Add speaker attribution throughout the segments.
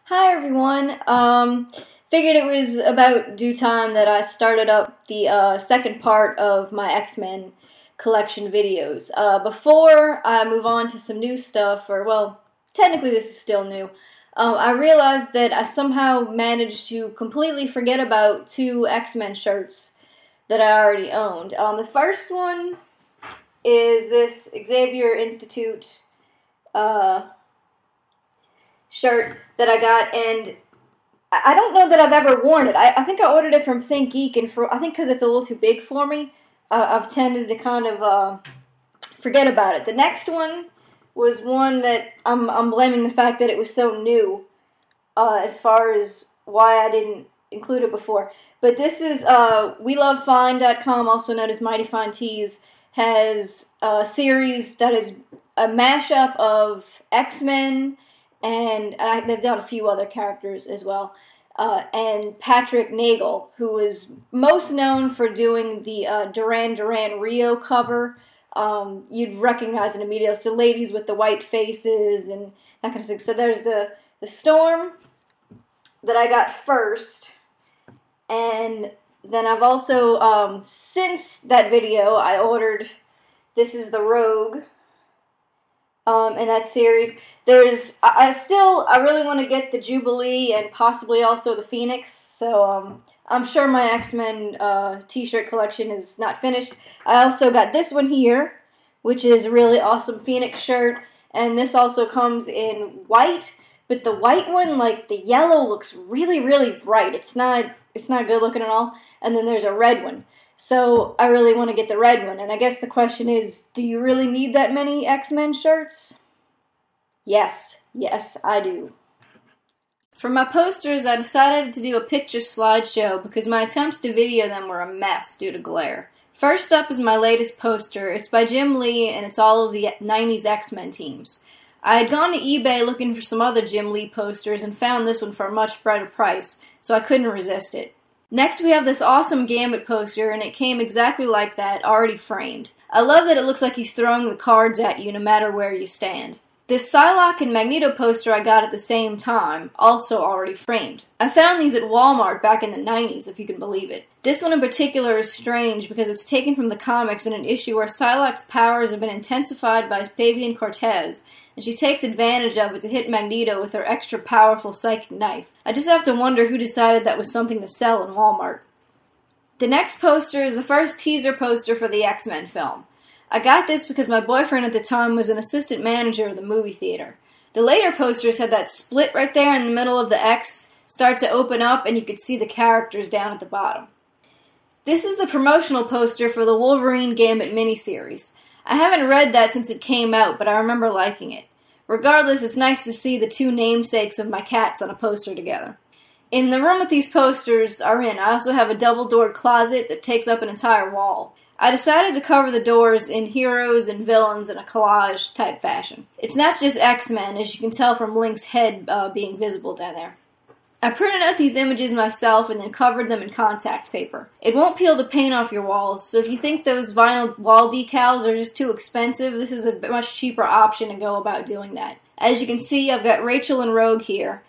Speaker 1: Hi everyone. Figured it was about due time that I started up the second part of my X-Men collection videos. Before I move on to some new stuff, or well, technically this is still new, I realized that I somehow managed to completely forget about two X-Men shirts that I already owned. The first one is this Xavier Institute shirt that I got, and I don't know that I've ever worn it. I think I ordered it from Think Geek, and I think because it's a little too big for me, I've tended to kind of forget about it. The next one was one that I'm blaming the fact that it was so new as far as why I didn't include it before. But this is WeLoveFine.com, also known as Mighty Fine Tees, has a series that is a mashup of X-Men, and they've done a few other characters as well. And Patrick Nagel, who is most known for doing the Duran Duran Rio cover. You'd recognize it immediately. It's the ladies with the white faces and that kind of thing. So there's the Storm that I got first. And then I've also, since that video, I ordered, this is the Rogue. In that series, I really want to get the Jubilee and possibly also the Phoenix, so I'm sure my X-Men t-shirt collection is not finished. I also got this one here, which is a really awesome Phoenix shirt, and this also comes in white, but the white one, like the yellow, looks really, really bright. It's not good looking at all. And then there's a red one. So I really want to get the red one. And I guess the question is, do you really need that many X-Men shirts? Yes, I do. For my posters, I decided to do a picture slideshow because my attempts to video them were a mess due to glare. First up is my latest poster. It's by Jim Lee, and it's all of the 90s X-Men teams. I had gone to eBay looking for some other Jim Lee posters and found this one for a much better price, so I couldn't resist it. Next we have this awesome Gambit poster, and it came exactly like that, already framed. I love that it looks like he's throwing the cards at you no matter where you stand. This Psylocke and Magneto poster I got at the same time, also already framed. I found these at Walmart back in the 90s, if you can believe it. This one in particular is strange because it's taken from the comics in an issue where Psylocke's powers have been intensified by Fabian Cortez, and she takes advantage of it to hit Magneto with her extra powerful psychic knife. I just have to wonder who decided that was something to sell in Walmart. The next poster is the first teaser poster for the X-Men film. I got this because my boyfriend at the time was an assistant manager of the movie theater. The later posters had that split right there in the middle of the X start to open up, and you could see the characters down at the bottom. This is the promotional poster for the Wolverine Gambit miniseries. I haven't read that since it came out, but I remember liking it. Regardless, it's nice to see the two namesakes of my cats on a poster together. In the room that these posters are in, I also have a double-doored closet that takes up an entire wall. I decided to cover the doors in heroes and villains in a collage-type fashion. It's not just X-Men, as you can tell from Link's head being visible down there. I printed out these images myself and then covered them in contact paper. It won't peel the paint off your walls, so if you think those vinyl wall decals are just too expensive, this is a much cheaper option to go about doing that. As you can see, I've got Rachel and Rogue here,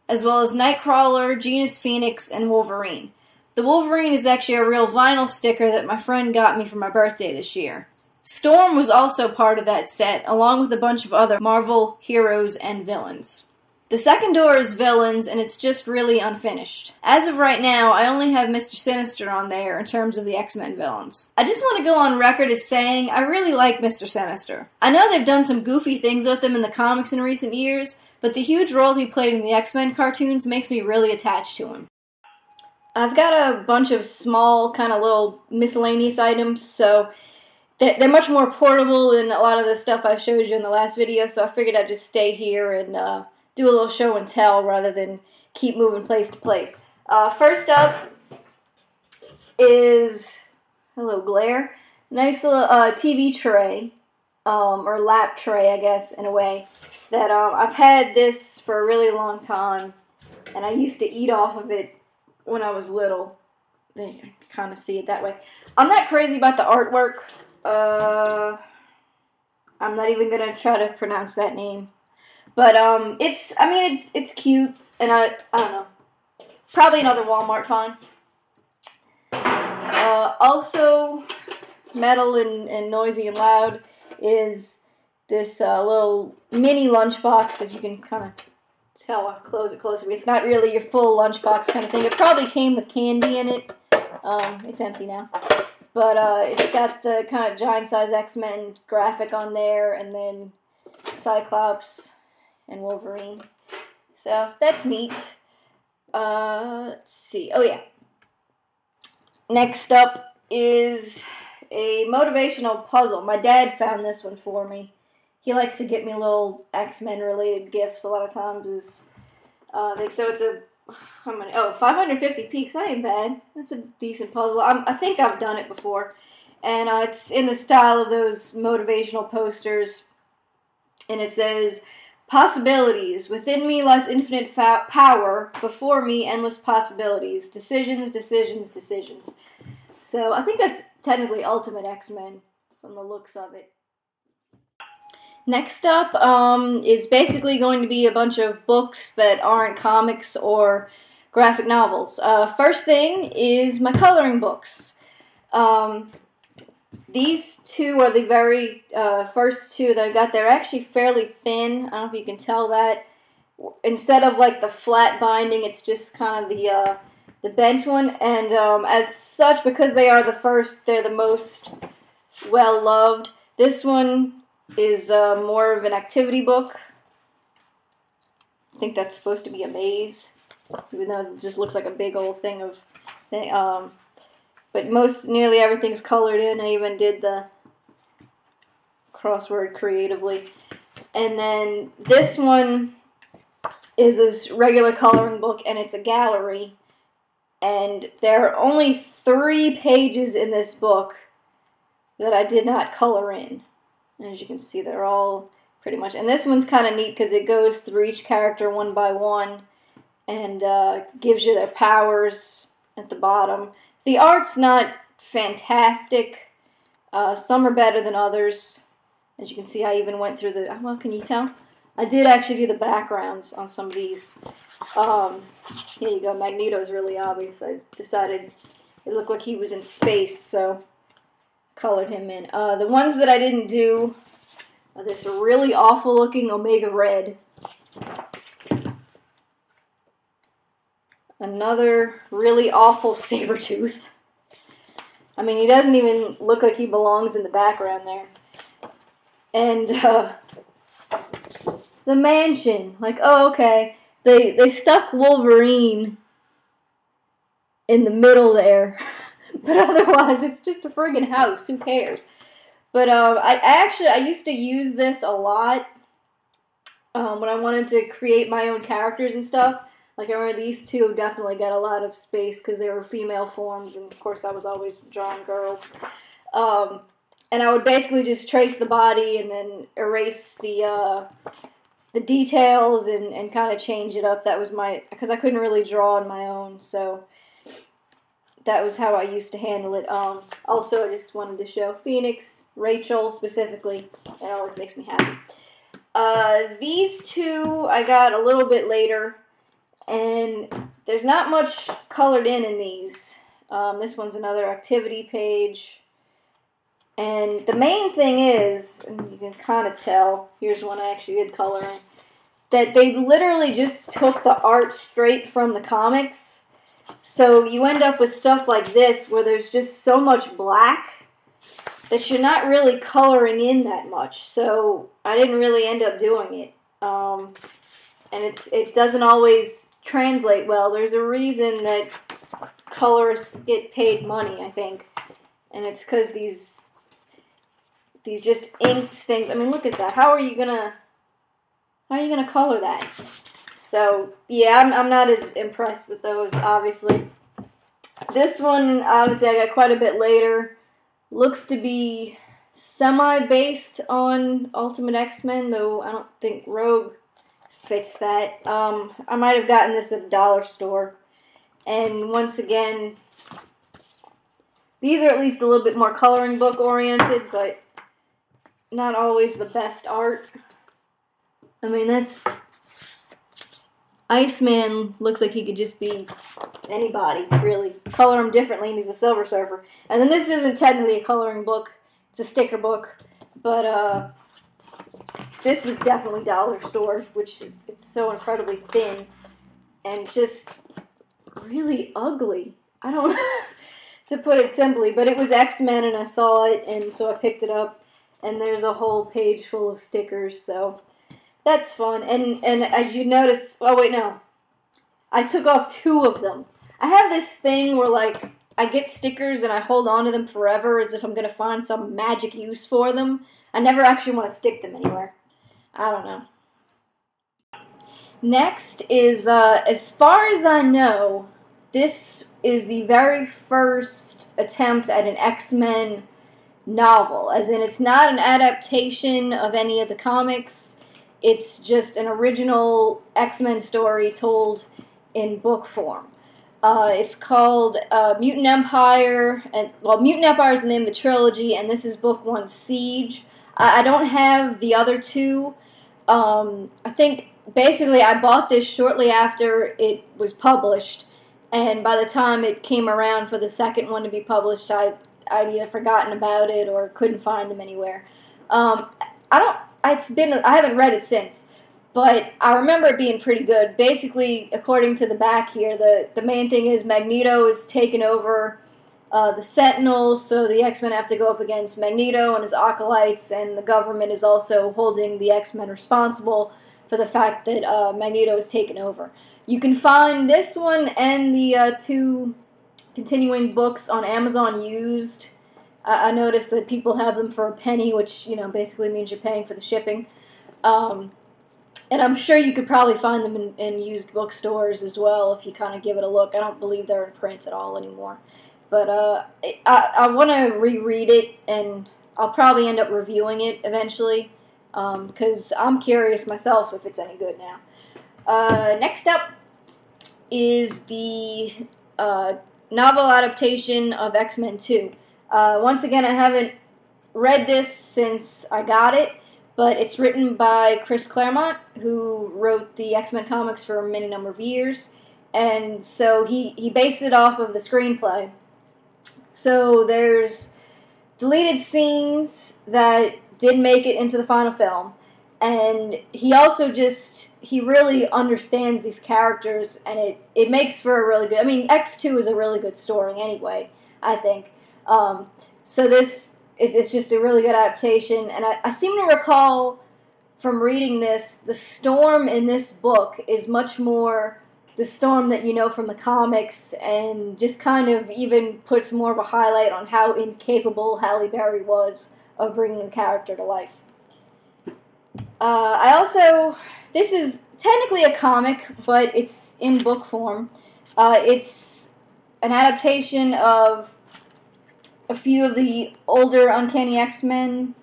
Speaker 1: as well as Nightcrawler, Genus Phoenix, and Wolverine. The Wolverine is actually a real vinyl sticker that my friend got me for my birthday this year. Storm was also part of that set, along with a bunch of other Marvel heroes and villains. The second door is villains, and it's just really unfinished. As of right now, I only have Mr. Sinister on there in terms of the X-Men villains. I just want to go on record as saying I really like Mr. Sinister. I know they've done some goofy things with him in the comics in recent years, but the huge role he played in the X-Men cartoons makes me really attached to him. I've got a bunch of small, kind of little miscellaneous items, so they're much more portable than a lot of the stuff I showed you in the last video, so I figured I'd just stay here and do a little show and tell rather than keep moving place to place. First up is, hello glare, nice little TV tray, or lap tray I guess in a way, that I've had this for a really long time, and I used to eat off of it when I was little. You can kind of see it that way. I'm not crazy about the artwork. I'm not even going to try to pronounce that name. But it's cute. And I don't know. Probably another Walmart find. Also, metal and noisy and loud is this little mini lunchbox, if you can kind of tell. I'll close it closer. It's not really your full lunchbox kind of thing. It probably came with candy in it. It's empty now. But it's got the kind of giant-size X-Men graphic on there, and then Cyclops and Wolverine. So that's neat. Let's see. Oh, yeah. Next up is a motivational puzzle. My dad found this one for me. He likes to get me little X-Men related gifts a lot of times. So it's a, how many? Oh, 550 pieces. That ain't bad. That's a decent puzzle. I think I've done it before. And it's in the style of those motivational posters. And it says, possibilities. Within me lies infinite power. Before me, endless possibilities. Decisions, decisions, decisions. So I think that's technically Ultimate X-Men from the looks of it. Next up is basically going to be a bunch of books that aren't comics or graphic novels. First thing is my coloring books. These two are the very first two that I got. They're actually fairly thin. I don't know if you can tell that. Instead of like the flat binding, it's just kind of the bent one. And as such, because they are the first, they're the most well-loved. This one is more of an activity book. I think that's supposed to be a maze, even though it just looks like a big old thing of thing. But nearly everything's colored in. I even did the crossword creatively. And then this one is a regular coloring book, and it's a gallery. And there are only 3 pages in this book that I did not color in. And as you can see, they're all pretty much... And this one's kind of neat because it goes through each character one by one and gives you their powers at the bottom. The art's not fantastic. Some are better than others. As you can see, I even went through the... Well, can you tell? I did actually do the backgrounds on some of these. Here you go. Magneto's really obvious. I decided it looked like he was in space, so colored him in. The ones that I didn't do are this really awful looking Omega Red. Another really awful Sabretooth. I mean, he doesn't even look like he belongs in the background there. And the mansion. Like, oh, okay. They stuck Wolverine in the middle there. But otherwise, it's just a friggin' house. Who cares? But I used to use this a lot when I wanted to create my own characters and stuff. Like, I remember these two definitely got a lot of space because they were female forms, and of course I was always drawing girls. And I would basically just trace the body and then erase the details and kind of change it up. That was because I couldn't really draw on my own, so that was how I used to handle it. Also, I just wanted to show Phoenix, Rachel specifically. It always makes me happy. These two I got a little bit later. And there's not much colored in these. This one's another activity page. And the main thing is, and you can kind of tell, here's one I actually did color in, that they literally just took the art straight from the comics. So you end up with stuff like this where there's just so much black that you're not really coloring in that much. So I didn't really end up doing it. And it doesn't always translate well. There's a reason that colorists get paid money, I think, and it's because these just inked things. I mean, look at that. How are you gonna color that? So yeah, I'm not as impressed with those, obviously. This one, obviously, I got quite a bit later. Looks to be semi-based on Ultimate X-Men, though I don't think Rogue fits that. I might have gotten this at a dollar store. And once again, these are at least a little bit more coloring book oriented, but not always the best art. I mean, Iceman looks like he could just be anybody, really. Color him differently, and he's a Silver Surfer. And then this isn't technically a coloring book. It's a sticker book. But, this was definitely dollar store, which it's so incredibly thin. And just really ugly. I don't know to put it simply. But it was X-Men, and I saw it, and so I picked it up. And there's a whole page full of stickers, so that's fun. And as you notice, oh wait, no. I took off 2 of them. I have this thing where, like, I get stickers and I hold on to them forever as if I'm going to find some magic use for them. I never actually want to stick them anywhere. I don't know. Next is, as far as I know, this is the very first attempt at an X-Men novel, as in it's not an adaptation of any of the comics. It's just an original X-Men story told in book form. It's called Mutant Empire, and Mutant Empire is the name of the trilogy, and this is book 1, Siege. I don't have the other 2. I think basically I bought this shortly after it was published, and by the time it came around for the second one to be published, I'd either forgotten about it or couldn't find them anywhere. I haven't read it since, but I remember it being pretty good. Basically, according to the back here, the main thing is Magneto is taken over the Sentinels, so the X-Men have to go up against Magneto and his acolytes, and the government is also holding the X-Men responsible for the fact that Magneto is taken over. You can find this one and the 2 continuing books on Amazon used. I noticed that people have them for a penny, which, basically means you're paying for the shipping. And I'm sure you could probably find them in used bookstores as well if you kind of give it a look. I don't believe they're in print at all anymore. But I want to reread it, and I'll probably end up reviewing it eventually, because I'm curious myself if it's any good now. Next up is the novel adaptation of X-Men 2. Once again, I haven't read this since I got it, but it's written by Chris Claremont, who wrote the X-Men comics for a many number of years, and so he based it off of the screenplay. So there's deleted scenes that did make it into the final film, and he also he really understands these characters, and it makes for a really good, X2 is a really good story anyway, I think. So it's just a really good adaptation, and I seem to recall from reading this, the Storm in this book is much more the Storm that you know from the comics, and just kind of even puts more of a highlight on how incapable Halle Berry was of bringing the character to life. This is technically a comic, but it's in book form. It's an adaptation of a few of the older Uncanny X-Men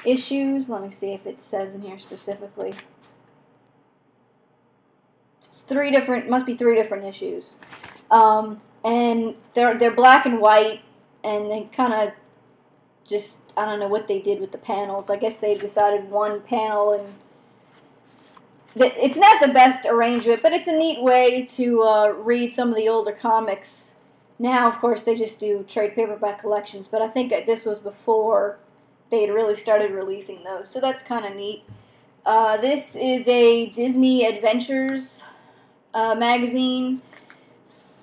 Speaker 1: issues. Let me see if it says in here specifically. It's must be 3 different issues. And they're black and white, and they kind of just, I don't know what they did with the panels. I guess they decided one panel, and it's not the best arrangement, but it's a neat way to read some of the older comics. Now, of course, they just do trade paperback collections, but I think this was before they had really started releasing those, so that's kind of neat. This is a Disney Adventures magazine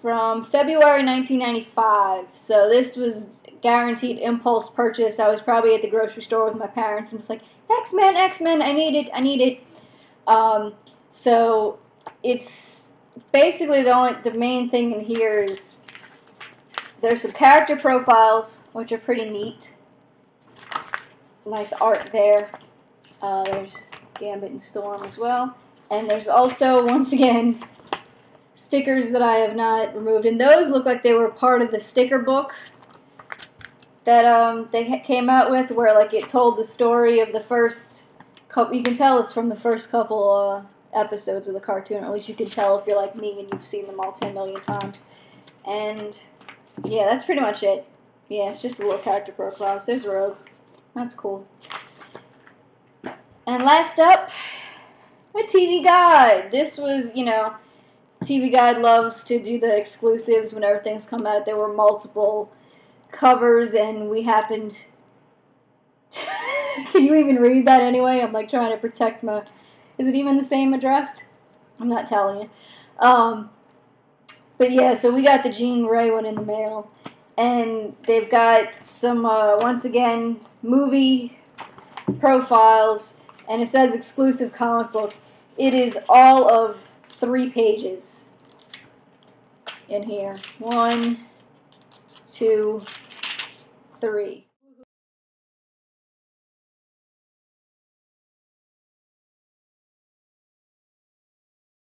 Speaker 1: from February 1995, so this was guaranteed impulse purchase. I was probably at the grocery store with my parents, and it's like, X-Men, X-Men, I need it. So it's basically the main thing in here is there's some character profiles, which are pretty neat. Nice art there. There's Gambit and Storm as well. And there's also, once again, stickers that I have not removed. And those look like they were part of the sticker book that they came out with, where like it told the story of the first couple. You can tell it's from the first couple episodes of the cartoon, or at least you can tell if you're like me and you've seen them all 10 million times. And yeah, that's pretty much it. Yeah, it's just a little character profiles. There's Rogue. That's cool. And last up, A TV Guide. This was, you know, TV Guide loves to do the exclusives whenever things come out. There were multiple covers, and we happened... Can you even read that anyway? I'm like trying to protect my... Is it even the same address? I'm not telling you. But yeah, so we got the Jean Grey one in the mail. And they've got some, once again, movie profiles. And it says exclusive comic book. It is all of 3 pages in here. 1, 2, 3.